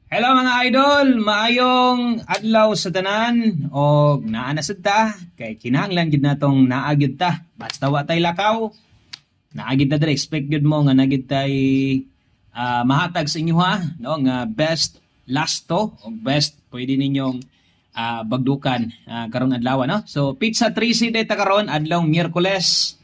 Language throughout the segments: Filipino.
Hello mga idol, maayong adlaw sa tanan og naa na sad ta kay kinahanglan gid natong naagid ta. Basta wa tay lakaw, naagid ta diri expect gid mo nga nagid tay mahatag sa inyo ha, no nga best lasto o best pwede ninyong bagdukan karong adlaw no. So Pizza 3C day ta karon adlaw Miyerkules,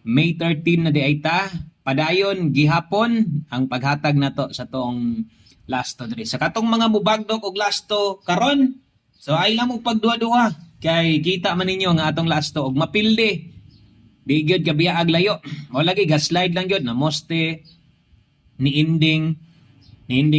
May 13 na di ay ta. Padayon gihapon ang paghatag nato sa tong lasto diri. Sa katong mga mubagdok og lasto karon, so ay lang mo pagduha-duha kay kita man ninyo nga atong lasto og mapildi. Di gyud ka biyaag layo. O lagi gaslight lang gyud na moste ni ending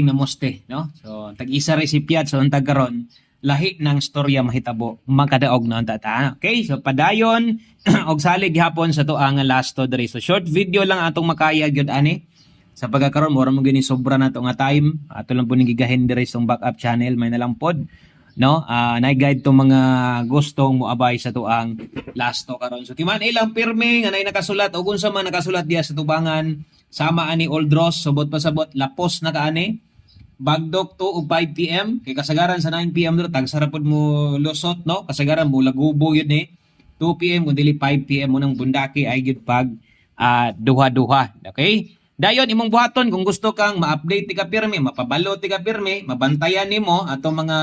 na moste, no? So tag-isa resipyat so untag karon lahi ng storya mahitabo makadaog na unta ta. Okay? So padayon og salig hapon sa tuwa nga lasto diri. So short video lang atong makaya gyud ani. Sa pagkakaroon, mura mo gini sobra na ito nga time. Ato lang po ning gigahin diri sa backup channel. May nalang pod. No? Na-guide itong mga gustong moabay sa tuang lasto karon. So, timan ilang pirmi nga na nakasulat o kung sa man nakasulat diya sa tubangan. Sama ani Old Ross. Subot pasabot. Lapos na kaani. Bagdok to o 5 p.m. Kay kasagaran sa 9 p.m. doon. Tagsarapod mo lusot. No? Kasagaran mo lagubo yun 2 p.m. kung dili 5 p.m. mo ng bundaki ay yun pag duha-duha. Okay? Dayon imong buhaton kung gusto kang ma-update ti ka pirmi, mapabalo ti ka pirmi, mabantayan nimo ato mga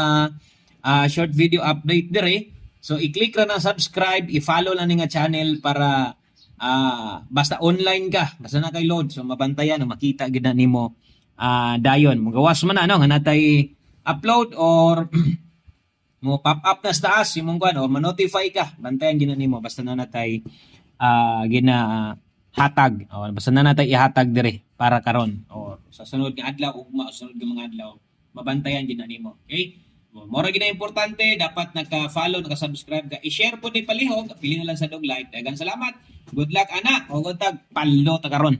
short video update dire. So i-click ra na subscribe, i-follow lang ni nga channel para basta online ka, basta na kay load so mabantayan makita gid na nimo dayon. Magawas man na nga natay upload or mo pop up na sa taas imong kuan or ma-notify ka, bantayan gid na nimo basta na natay hatag o basta na natay ihatag dire para karon o sa sunod nga adlaw ugma sunod nga mga adlaw mabantayan gid na nimo. Okay, mora gid na importante dapat naka-follow naka-subscribe ka, i-share po ni palihog pili na lang sa dog like. Daghang salamat, good luck ana o tag palo ta karon.